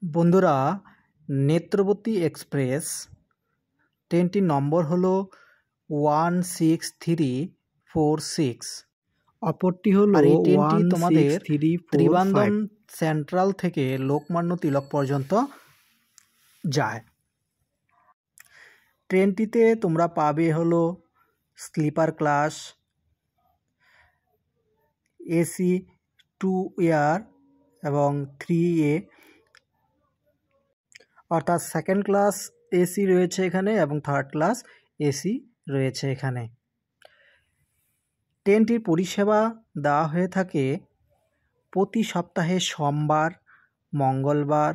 বন্ধুরা, নেত্রবতী এক্সপ্রেস ট্রেনটির নম্বর হলো 16346। অপরটি হলো আর এই ট্রেনটি তোমাদের 16345 ত্রিবান্ধম সেন্ট্রাল থেকে লোকমান্য তিলক পর্যন্ত যায়। ট্রেনটিতে তোমরা পাবে হলো স্লিপার ক্লাস, এসি 2 এবং 3A, অর্থাৎ সেকেন্ড ক্লাস এসি রয়েছে এখানে এবং থার্ড ক্লাস এসি রয়েছে এখানে। ট্রেনটির পরিষেবা দেওয়া হয়ে থাকে প্রতি সপ্তাহে সোমবার, মঙ্গলবার,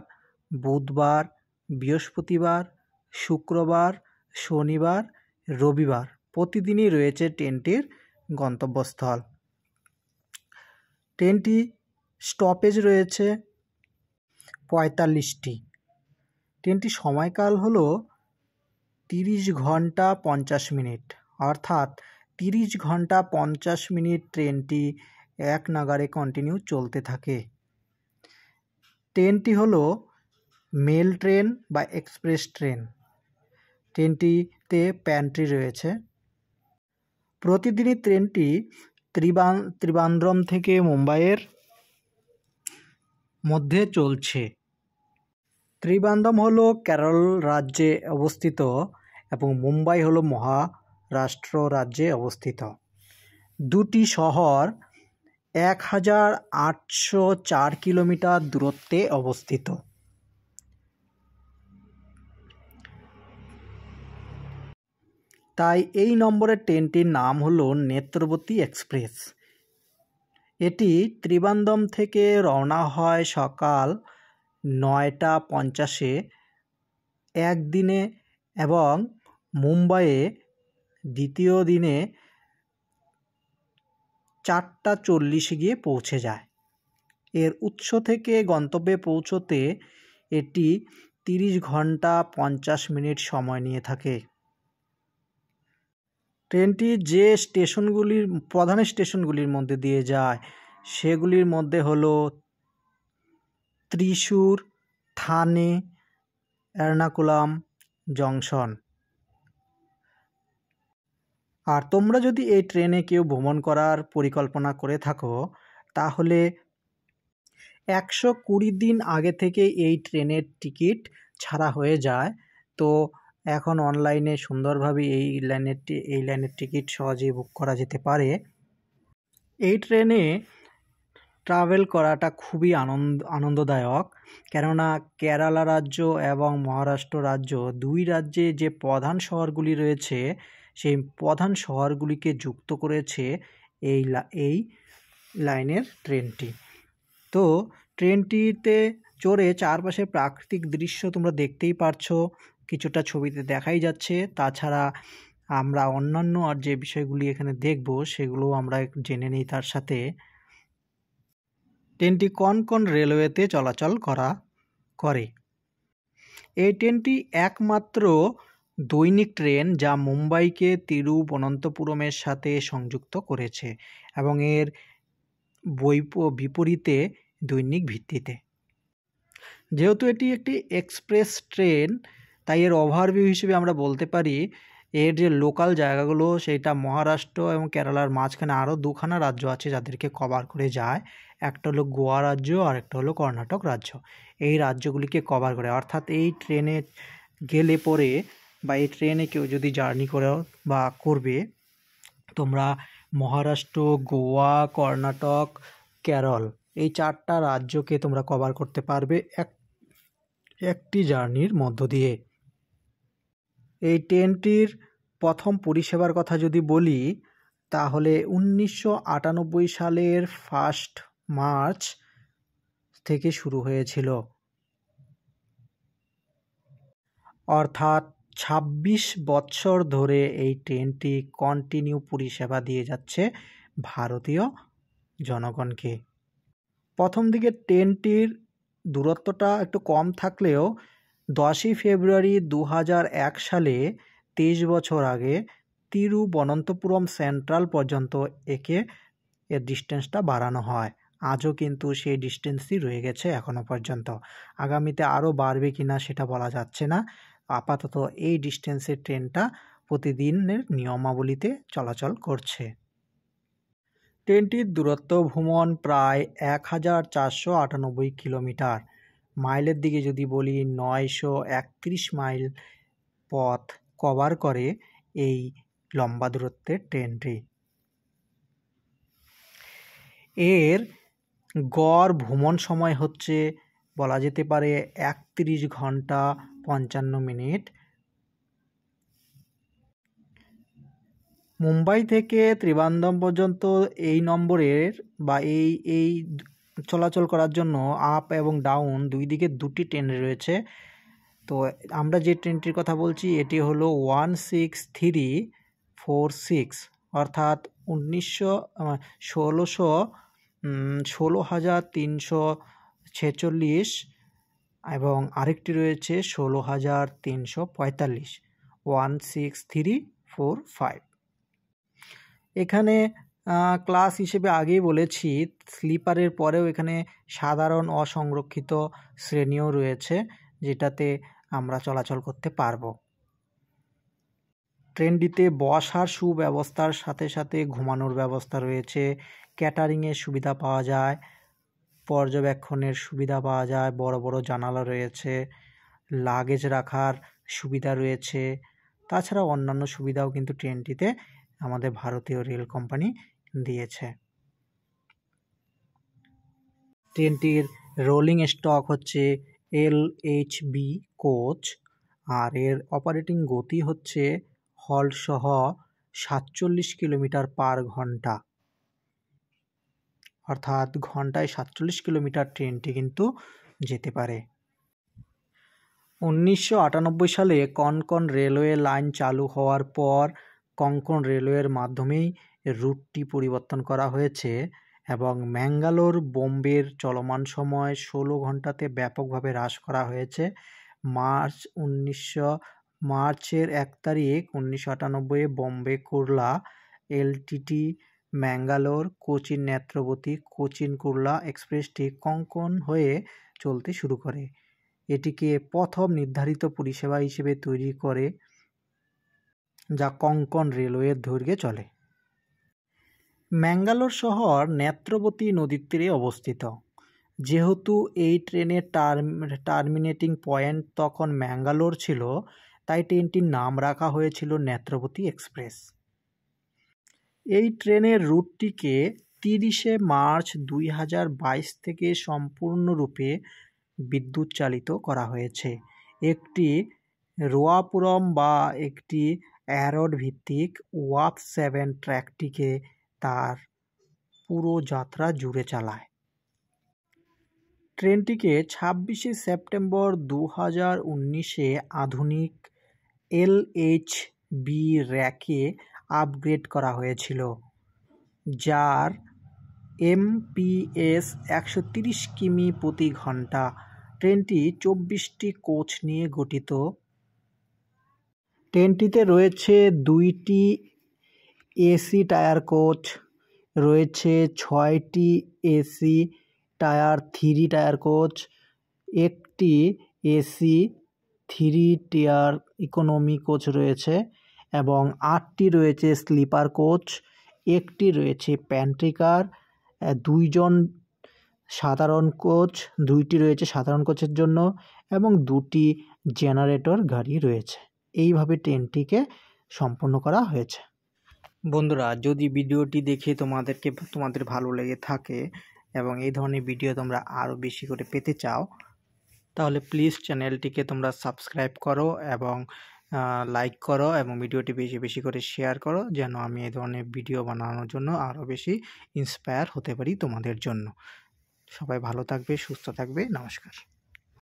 বুধবার, বৃহস্পতিবার, শুক্রবার, শনিবার, রবিবার প্রতিদিনই রয়েছে ট্রেনটির গন্তব্যস্থল। ট্রেনটি স্টপেজ রয়েছে 45টি। ট্রেনটির সময়কাল হলো 30 ঘন্টা 50 মিনিট, অর্থাৎ 30 ঘন্টা 50 মিনিট ট্রেনটি এক নাগাড়ে কন্টিনিউ চলতে থাকে। ট্রেনটি হলো মেল ট্রেন বা এক্সপ্রেস ট্রেন। ট্রেনটিতে প্যান্ট্রি রয়েছে। প্রতিদিনই ট্রেনটি ত্রিবান্দ্রম থেকে মুম্বাইয়ের মধ্যে চলছে। ত্রিবান্দ্রম হলো কেরল রাজ্যে অবস্থিত এবং মুম্বাই হলো মহারাষ্ট্র রাজ্যে অবস্থিত। দুটি শহর 1804 কিলোমিটার দূরত্বে অবস্থিত। তাই এই নম্বরের ট্রেনটির নাম হলো নেত্রবতী এক্সপ্রেস। এটি ত্রিবান্দ্রম থেকে রওনা হয় সকাল 9টা 50-এ একদিনে এবং মুম্বাইয়ে দ্বিতীয় দিনে 4টা 40-এ গিয়ে পৌঁছে যায়। এর উৎস থেকে গন্তব্যে পৌঁছতে এটি 30 ঘন্টা 50 মিনিট সময় নিয়ে থাকে। ট্রেনটি যে প্রধান স্টেশনগুলির মধ্যে দিয়ে যায় সেগুলির মধ্যে হলো ত্রিশূর, থানে, এর্নাকুলাম জংশন। আর তোমরা যদি এই ট্রেনে কেউ ভ্রমণ করার পরিকল্পনা করে থাকো তাহলে 120 দিন আগে থেকে এই ট্রেনের টিকিট ছাড়া হয়ে যায়। তো এখন অনলাইনে সুন্দরভাবে এই লাইনের টিকিট সহজেই বুক করা যেতে পারে। এই ট্রেনে ট্রাভেল করাটা খুবই আনন্দদায়ক, কেননা কেরালা রাজ্য এবং মহারাষ্ট্র রাজ্য দুই রাজ্যে যে প্রধান শহরগুলি রয়েছে সেই প্রধান শহরগুলিকে যুক্ত করেছে এই লাইনের ট্রেনটি। তো ট্রেনটিতে চড়ে চারপাশে প্রাকৃতিক দৃশ্য তোমরা দেখতেই পারছো, কিছুটা ছবিতে দেখাই যাচ্ছে। তাছাড়া আমরা অন্যান্য আর যে বিষয়গুলি এখানে দেখব সেগুলো আমরা জেনে নিই। তার সাথে ট্রেনটি কোন কোন রেলওয়েতে চলাচল করে। এই ট্রেনটি একমাত্র দৈনিক ট্রেন যা মুম্বাইকে তিরুবনন্তপুরমের সাথে সংযুক্ত করেছে এবং এর বিপরীতে দৈনিক ভিত্তিতে। যেহেতু এটি একটি এক্সপ্রেস ট্রেন তাই এর ওভারভিউ হিসেবে আমরা বলতে পারি এর যে লোকাল জায়গাগুলো সেটা মহারাষ্ট্র এবং কেরালার মাঝখানে আরও দুখানা রাজ্য আছে যাদেরকে কভার করে যায়। একটা হলো গোয়া রাজ্য আর একটা হলো কর্ণাটক রাজ্য। এই রাজ্যগুলিকে কভার করে, অর্থাৎ এই ট্রেনে গেলে পরে বা এই ট্রেনে কেউ যদি জার্নি করে বা করবে তোমরা মহারাষ্ট্র, গোয়া, কর্ণাটক, কেরল এই 4টা রাজ্যকে তোমরা কভার করতে পারবে একটি জার্নির মধ্য দিয়ে। এই ট্রেনটির প্রথম পরিষেবার কথা যদি বলি তাহলে 1998 সালের 1 মার্চ থেকে শুরু হয়েছিল, অর্থাৎ 26 বছর ধরে এই ট্রেনটি কন্টিনিউ পরিষেবা দিয়ে যাচ্ছে ভারতীয় জনগণকে। প্রথম দিকে ট্রেনটির দূরত্বটা একটু কম থাকলেও 10ই ফেব্রুয়ারি 2001 সালে 23 বছর আগে তিরুবনন্তপুরম সেন্ট্রাল পর্যন্ত এর ডিস্টেন্সটা বাড়ানো হয়। আজও কিন্তু সেই ডিস্টেন্সই রয়ে গেছে এখনও পর্যন্ত। আগামীতে আরও বাড়বে কি না সেটা বলা যাচ্ছে না। আপাতত এই ডিস্টেন্সের ট্রেনটা প্রতিদিনের নিয়মাবলীতে চলাচল করছে। ট্রেনটির দূরত্ব ভ্রমণ প্রায় 1498 কিলোমিটার। মাইলের দিকে যদি বলি 931 মাইল পথ কভার করে এই লম্বা দূরত্বের ট্রেনটি। এর গড় ভ্রমণ সময় হচ্ছে বলা যেতে পারে 31 ঘন্টা 55 মিনিট। মুম্বাই থেকে ত্রিবান্ধম পর্যন্ত এই নম্বরের বা এই চলাচল করার জন্য আপ এবং ডাউন দুই দিকে দুটি ট্রেন রয়েছে। তো আমরা যে ট্রেনটির কথা বলছি এটি হলো 16346, অর্থাৎ 16,346 এবং আরেকটি রয়েছে 16,345, 16345। এখানে ক্লাস হিসেবে আগেই বলেছি স্লিপারের পরেও এখানে সাধারণ অসংরক্ষিত শ্রেণীও রয়েছে, যেটাতে আমরা চলাচল করতে পারবো। ট্রেনটিতে বসার সুব্যবস্থার সাথে সাথে ঘুমানোর ব্যবস্থা রয়েছে, ক্যাটারিংয়ের সুবিধা পাওয়া যায়, পর্যবেক্ষণের সুবিধা পাওয়া যায়, বড় বড় জানালা রয়েছে, লাগেজ রাখার সুবিধা রয়েছে। তাছাড়া অন্যান্য সুবিধাও কিন্তু ট্রেনটিতে আমাদের ভারতীয় রেল কোম্পানি দিয়েছে। ট্রেনটির রোলিং স্টক হচ্ছে LHB কোচ, আর এর অপারেটিং গতি হচ্ছে হল্ট সহ 47 কিলোমিটার পার ঘন্টা, অর্থাৎ ঘন্টায় 47 কিলোমিটার ট্রেনটি কিন্তু যেতে পারে। 1998 সালে কনকন রেলওয়ে লাইন চালু হওয়ার পর কঙ্কন রেলওয়ের মাধ্যমেই রুটটি পরিবর্তন করা হয়েছে এবং ম্যাঙ্গালোর বোম্বের চলমান সময় 16 ঘন্টাতে ব্যাপকভাবে হ্রাস করা হয়েছে। মার্চের 1 তারিখ 1998 বোম্বে কুর্লা LTT ম্যাঙ্গালোর কোচিন নেত্রবতী কোচিন কুর্লা এক্সপ্রেসটি কঙ্কন হয়ে চলতে শুরু করে। এটিকে প্রথম নির্ধারিত পরিষেবা হিসেবে তৈরি করে, যা কঙ্কন রেলওয়ের দৈর্ঘ্যে চলে। ম্যাঙ্গালোর শহর নেত্রবতী নদীর তীরে অবস্থিত। যেহেতু এই ট্রেনের টার্মিনেটিং পয়েন্ট তখন ম্যাঙ্গালোর ছিল, তাই ট্রেনটির নাম রাখা হয়েছিল নেত্রবতী এক্সপ্রেস। এই ট্রেনের রুটটিকে 30 মার্চ 2022 থেকে সম্পূর্ণরূপে বিদ্যুৎ চালিত করা হয়েছে। একটি রোয়াপুরম বা একটি অ্যারোড ভিত্তিক ওয়াপ 7 ট্র্যাকটিকে তার পুরো যাত্রা জুড়ে চালায়। ট্রেনটিকে 26 সেপ্টেম্বর 2019-এ আধুনিক LHB র্যাকে আপগ্রেড করা হয়েছিল, যার MPS 130 কিমি প্রতি ঘন্টা। ট্রেনটি 24টি কোচ নিয়ে গঠিত। ট্রেনটিতে রয়েছে 2টি AC টায়ার কোচ, রয়েছে 6টি AC টায়ার 3 টায়ার কোচ, একটি AC 3 টিয়ার ইকোনমি কোচ রয়েছে এবং 8টি রয়েছে স্লিপার কোচ, একটি রয়েছে প্যান্ট্রিকার, 2জন সাধারণ কোচ, 2টি রয়েছে সাধারণ কোচের জন্য এবং 2টি জেনারেটর গাড়ি রয়েছে। এইভাবে ট্রেনটিকে সম্পন্ন করা হয়েছে। বন্ধুরা, যদি ভিডিওটি দেখে তোমাদের ভালো লেগে থাকে এবং এই ধরনের ভিডিও তোমরা আরও বেশি করে পেতে চাও, তাহলে প্লিজ চ্যানেলটিকে তোমরা সাবস্ক্রাইব করো এবং লাইক করো এবং ভিডিওটি বেশি বেশি করে শেয়ার করো, যেন আমি এই ধরনের ভিডিও বানানোর জন্য আরও বেশি ইন্সপায়ার হতে পারি তোমাদের জন্য। সবাই ভালো থাকবে, সুস্থ থাকবে। নমস্কার।